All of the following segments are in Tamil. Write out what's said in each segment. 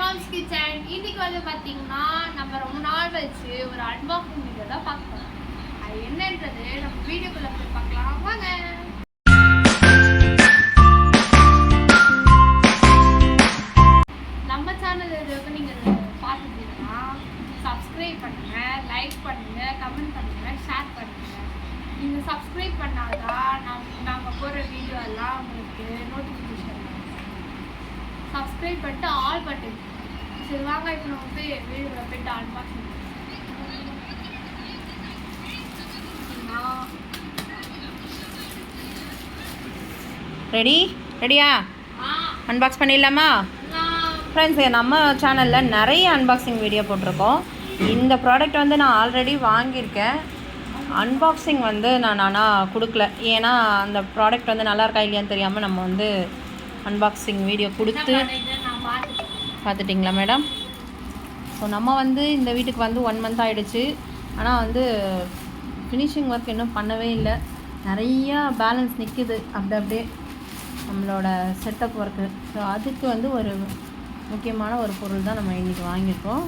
Moms kitchen. இன்னைக்கு வந்து பார்த்தீங்கன்னா நம்ம ரொம்ப நாள் கழிச்சு ஒரு அன்பாக்சிங் வீடியோ தான் பார்க்க போகிறோம். அது என்னன்றது நம்ம வீடியோக்குள்ளே போய் பார்க்கலாம் வாங்க. நம்ம சேனல் எதுக்கு நீங்கள் பார்த்துட்டீங்கன்னா சப்ஸ்கிரைப் பண்ணுங்கள், லைக் பண்ணுங்கள், கமெண்ட் பண்ணுங்கள், ஷேர் பண்ணுங்கள். நீங்கள் சப்ஸ்கிரைப் பண்ணாதான் நாங்கள் போடுற வீடியோ எல்லாம் உங்களுக்கு நோட்டிஃபிகேஷன் சப்ஸ்கிரைப் பண்ணிட்டு ஆல் பட்டன். சரி வாங்க இப்போ நம்ம போய் வீடியோவில் போய்ட்டு அன்பாக்சிங். ரெடியா அன்பாக்ஸ் பண்ணிடலாமா ஃப்ரெண்ட்ஸ்? நம்ம சேனலில் நிறைய அன்பாக்சிங் வீடியோ போட்டிருக்கோம். இந்த ப்ராடக்ட் வந்து நான் ஆல்ரெடி வாங்கியிருக்கேன். அன்பாக்சிங் வந்து நான் ஆனால் கொடுக்கல, ஏன்னா அந்த ப்ராடக்ட் வந்து நல்லா இருக்கா இல்லையான்னு தெரியாமல் நம்ம வந்து அன்பாக்சிங் வீடியோ கொடுத்து பார்த்துட்டிங்களா மேடம்? ஸோ நம்ம வந்து இந்த வீட்டுக்கு வந்து 1 month ஆகிடுச்சு. ஆனால் வந்து ஃபினிஷிங் ஒர்க் இன்னும் பண்ணவே இல்லை. நிறையா பேலன்ஸ் நிற்கிது அப்படியே நம்மளோட செட்டப் ஒர்க்கு. ஸோ அதுக்கு வந்து ஒரு முக்கியமான ஒரு பொருள் தான் நம்ம இன்றைக்கி வாங்கியிருக்கோம்.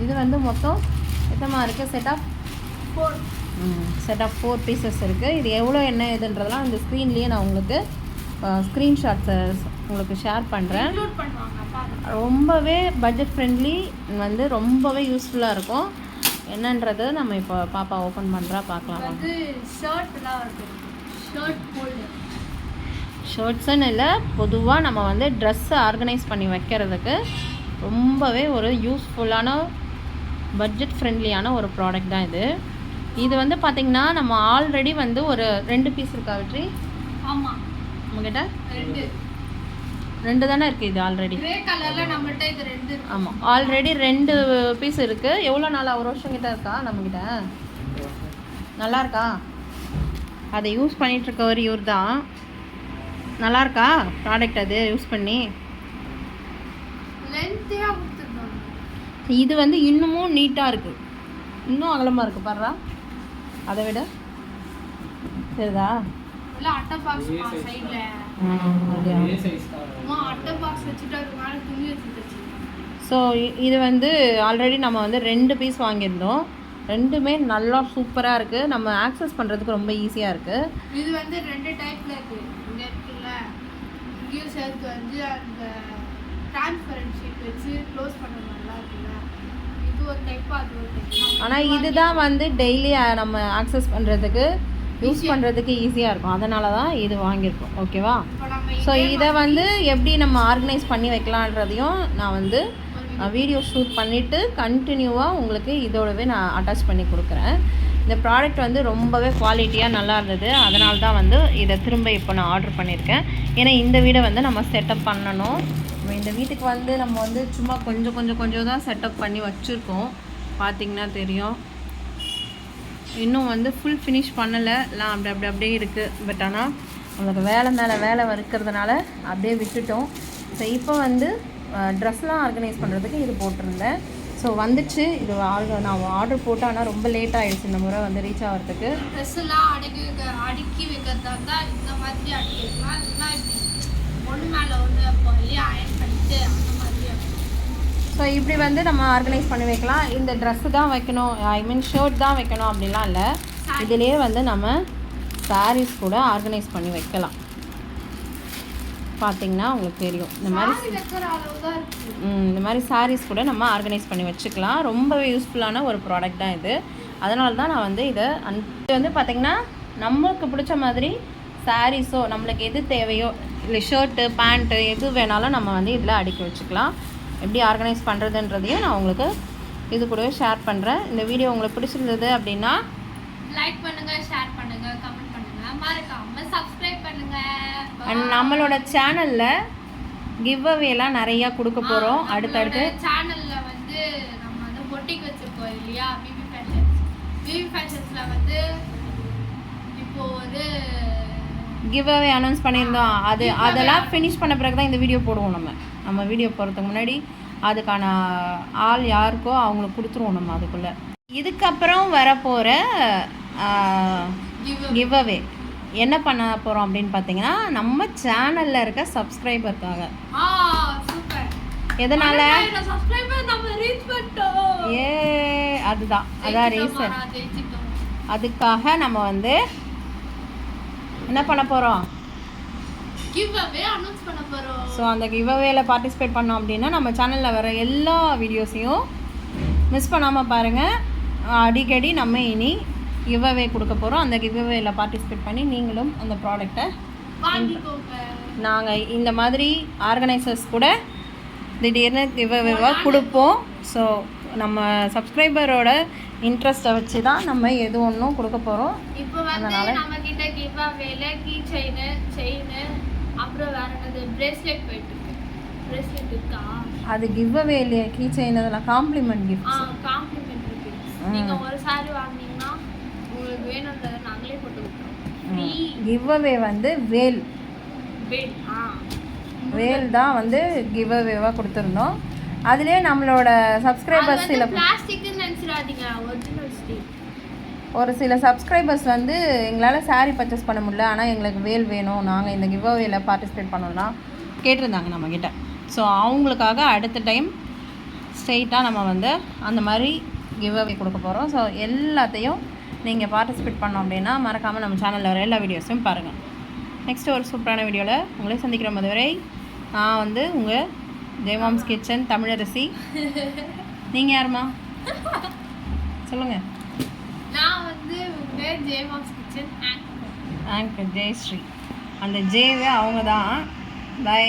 இது வந்து மொத்தம் எத்தமாக இருக்குது? செட் ஆஃப் 4 பீசஸ் இருக்குது. இது எவ்வளோ என்ன இதுன்றதெல்லாம் இந்த ஸ்க்ரீன்லேயே நான் உங்களுக்கு ஸ்க்ரீன்ஷாட்ஸை உங்களுக்கு ஷேர் பண்ணுறேன். ரொம்பவே பட்ஜெட் ஃப்ரெண்ட்லி, வந்து ரொம்பவே யூஸ்ஃபுல்லாக இருக்கும். என்னன்றது நம்ம இப்போ பாப்பா ஓப்பன் பண்ணுறா பார்க்கலாம். ஷர்ட்ஸுன்னு இல்லை, பொதுவாக நம்ம வந்து ட்ரெஸ்ஸை ஆர்கனைஸ் பண்ணி வைக்கிறதுக்கு ரொம்பவே ஒரு யூஸ்ஃபுல்லான பட்ஜெட் ஃப்ரெண்ட்லியான ஒரு ப்ராடக்ட் தான் இது. இது வந்து பார்த்திங்கன்னா நம்ம ஆல்ரெடி வந்து ஒரு 2 பீஸ் இருக்கா வெற்றி? ஆமாம், நம்மக்கிட்ட 2 தானே இருக்குது. இது ஆல்ரெடி ஆமாம், ஆல்ரெடி 2 பீஸ் இருக்குது. எவ்வளோ நாள்? 1 வருஷம் கிட்ட இருக்கா நம்மக்கிட்ட. நல்லா இருக்கா? அதை யூஸ் பண்ணிகிட்ருக்கவர் இவர் தான். நல்லா இருக்கா ப்ராடக்ட் அது யூஸ் பண்ணி? இது வந்து இன்னமும் நீட்டாக இருக்குது, இன்னும் அகலமாக இருக்குது பாருடா. அதை விட சரிதா? ஸோ இது வந்து ஆல்ரெடி நம்ம வந்து 2 பீஸ் வாங்கியிருந்தோம். 2மே நல்லா சூப்பராக இருக்குது. நம்ம ஆக்சஸ் பண்ணுறதுக்கு ரொம்ப ஈஸியாக இருக்குது. இது வந்து 2 டைப்பில் இருக்குது. இங்கே இருக்குல்ல, இங்கேயும் சேர்த்து வந்து அந்த டிரான்ஸ்பரன்ட் ஷீட் வச்சு க்ளோஸ் பண்ண நல்லா இருக்குல்ல. இது ஒரு டைப்பு, அது ஒரு டைப். ஆனால் இதுதான் வந்து டெய்லி நம்ம ஆக்சஸ் பண்ணுறதுக்கு யூஸ் பண்ணுறதுக்கு ஈஸியாக இருக்கும். அதனால தான் இது வாங்கியிருக்கோம். ஓகேவா? ஸோ இதை வந்து எப்படி நம்ம ஆர்கனைஸ் பண்ணி வைக்கலான்றதையும் நான் வந்து வீடியோ ஷூட் பண்ணிவிட்டு கண்டினியூவாக உங்களுக்கு இதோடவே நான் அட்டாச் பண்ணி கொடுக்குறேன். இந்த ப்ராடக்ட் வந்து ரொம்பவே குவாலிட்டியாக நல்லா இருந்தது. அதனால தான் வந்து இதை திரும்ப இப்போ நான் ஆர்டர் பண்ணியிருக்கேன். ஏன்னா இந்த வீடை வந்து நம்ம செட்டப் பண்ணணும். இந்த வீட்டுக்கு வந்து நம்ம வந்து சும்மா கொஞ்சம் தான் செட்டப் பண்ணி வச்சுருக்கோம். பார்த்திங்கன்னா தெரியும், இன்னும் வந்து ஃபுல் ஃபினிஷ் பண்ணலை. எல்லாம் அப்படியே இருக்குது. பட் ஆனால் நம்மளுக்கு வேலை மேலே வேலை இருக்கிறதுனால அப்படியே விட்டுட்டோம். ஸோ இப்போ வந்து ட்ரெஸ்லாம் ஆர்கனைஸ் பண்ணுறதுக்கு இது போட்டிருந்தேன். ஸோ வந்துச்சு. இது நான் ஆர்டர் போட்டேன், ஆனால் ரொம்ப லேட் ஆகிடுச்சு இந்த முறை வந்து ரீச் ஆகிறதுக்கு. ட்ரெஸ்ஸெல்லாம் அடுக்கி வைக்கிறதா இருந்தால் இந்த மாதிரி அடுக்கி வைக்கலாம். இதெல்லாம் இப்படி ஒன்று மேலே ஒன்று அயன் பண்ணிட்டு அந்த மாதிரி. ஸோ இப்படி வந்து நம்ம ஆர்கனைஸ் பண்ணி வைக்கலாம். இந்த ட்ரெஸ்ஸு தான் வைக்கணும், ஐ மீன் ஷர்ட் தான் வைக்கணும் அப்படிலாம் இல்லை. இதிலே வந்து நம்ம சாரீஸ் கூட ஆர்கனைஸ் பண்ணி வைக்கலாம். பார்த்திங்கன்னா உங்களுக்கு தெரியும், இந்த மாதிரி சாரீஸ் கூட நம்ம ஆர்கனைஸ் பண்ணி வச்சுக்கலாம். ரொம்பவே யூஸ்ஃபுல்லான ஒரு ப்ராடக்ட் தான் இது. அதனால தான் நான் வந்து இது வந்து பார்த்திங்கன்னா நம்மளுக்கு பிடிச்ச மாதிரி சாரீஸோ நம்மளுக்கு எது தேவையோ இல்லை ஷர்ட்டு பேண்ட்டு எது வேணாலும் நம்ம வந்து இதில் அடுக்கி வச்சுக்கலாம். எப்படி ஆர்கனைஸ் பண்ணுறதுன்றதையும் நான் உங்களுக்கு இது கூடவே ஷேர் பண்ணுறேன். இந்த வீடியோ உங்களுக்கு பிடிச்சிருந்தது அப்படின்னா லைக் பண்ணுங்கள், ஷேர் பண்ணுங்கள், கமெண்ட் பண்ணுங்கள், மறக்காமல் சப்ஸ்கிரைப் பண்ணுங்கள். அண்ட் நம்மளோட சேனலில் கிவ் அவேலாம் நிறையா கொடுக்க போகிறோம். அடுத்தடுத்து சேனலில் வந்து நம்ம வந்து பொட்டிக் வச்சுருக்கோம் இல்லையா, பிபி ஃபேஷன்ஸில் வந்து இப்போது ஒரு கிவ் அவே அனௌன்ஸ் பண்ணியிருந்தோம். அதெல்லாம் ஃபினிஷ் பண்ண பிறகு தான் இந்த வீடியோ போடுவோம். நம்ம வீடியோ போகிறதுக்கு முன்னாடி அதுக்கான ஆள் யாருக்கோ அவங்களுக்கு கொடுத்துருவோம் நம்ம அதுக்குள்ளே. இதுக்கப்புறம் வரப்போகிற கிவ் அவே என்ன பண்ண போகிறோம் அப்படின்னு பார்த்தீங்கன்னா, நம்ம சேனலில் இருக்க சப்ஸ்கிரைபருக்காக எதனால சப்ஸ்கிரைபர் நம்ம ரீச் பண்ணிட்டோம். அதுதான் அதான் ரீசன். அதுக்காக நம்ம வந்து என்ன பண்ண போகிறோம், கிவ் அவே அனௌன்ஸ் பண்ண போறோம். ஸோ அந்த கிவ் அவேல பார்ட்டிசிபேட் பண்ணோம் அப்படின்னா நம்ம சேனலில் வர எல்லா வீடியோஸையும் மிஸ் பண்ணாமல் பாருங்கள். அடிக்கடி நம்ம இனி கிவ் அவே கொடுக்க போகிறோம். அந்த கிவ் அவேல பார்ட்டிசிபேட் பண்ணி நீங்களும் அந்த ப்ராடக்டை வாங்கிக்கோங்க. நாங்கள் இந்த மாதிரி ஆர்கனைசர்ஸ் கூட திடீர்னு கிவ் அவேவாக கொடுப்போம். ஸோ நம்ம சப்ஸ்கிரைபரோட இன்ட்ரெஸ்ட்டை வச்சு தான் நம்ம எது ஒன்றும் கொடுக்க போகிறோம். இப்போ வந்து நம்ம கிட்ட கிவ் அவேல கீ செயின் அப்புறம் வேற என்னது பிரேஸ்லெட் போயிட்டு இருக்கு. பிரேஸ்லெட் இருக்கா? அது கிவ் அவேல கீ செயின் அதெல்லாம் காம்ப்ளிமெண்ட் கிஃப்ட்ஸ். Complementary gifts. நீங்க ஒரு saree வாங்குனீங்கன்னா உங்களுக்கு வேணும்ன்றத நாங்களே போட்டு கொடுப்போம். கிவ் அவே வந்து வேல் தான் வந்து கிவ் அவேவாக கொடுத்துருந்தோம். அதுலேயே நம்மளோட சப்ஸ்கிரைபர்ஸ் சில பிளாஸ்டிக்னு நினைச்சிடாதீங்க, ஒரிஜினல் ஸ்டீல். ஒரு சில சப்ஸ்கிரைபர்ஸ் வந்து எங்களால் saree பர்ச்சேஸ் பண்ண முடியல, ஆனால் எங்களுக்கு வேல் வேணும், நாங்கள் இந்த கிவ் அவேல பார்ட்டிசிபேட் பண்ணோம்னா கேட்டிருந்தாங்க நம்மக்கிட்ட. ஸோ அவங்களுக்காக அடுத்த டைம் ஸ்ட்ரெயிட்டாக நம்ம வந்து அந்த மாதிரி கிவ் அவே கொடுக்க போகிறோம். ஸோ எல்லாத்தையும் நீங்கள் பார்ட்டிசிபேட் பண்ணோம் அப்படின்னா மறக்காமல் நம்ம சேனலில் வர எல்லா வீடியோஸையும் பாருங்கள். நெக்ஸ்ட்டு ஒரு சூப்பரான வீடியோவில் உங்களே சந்திக்கிற வரை நான் வந்து உங்கள் ஜெயமாம்ஸ் கிச்சன் தமிழரசி. நீங்கள் யாருமா சொல்லுங்கள். நான் வந்து உங்கள் ஜெயமாம்ஸ் கிச்சன் ஆங்கர் ஜெயஸ்ரீ. அந்த ஜேவே அவங்க தான். பை.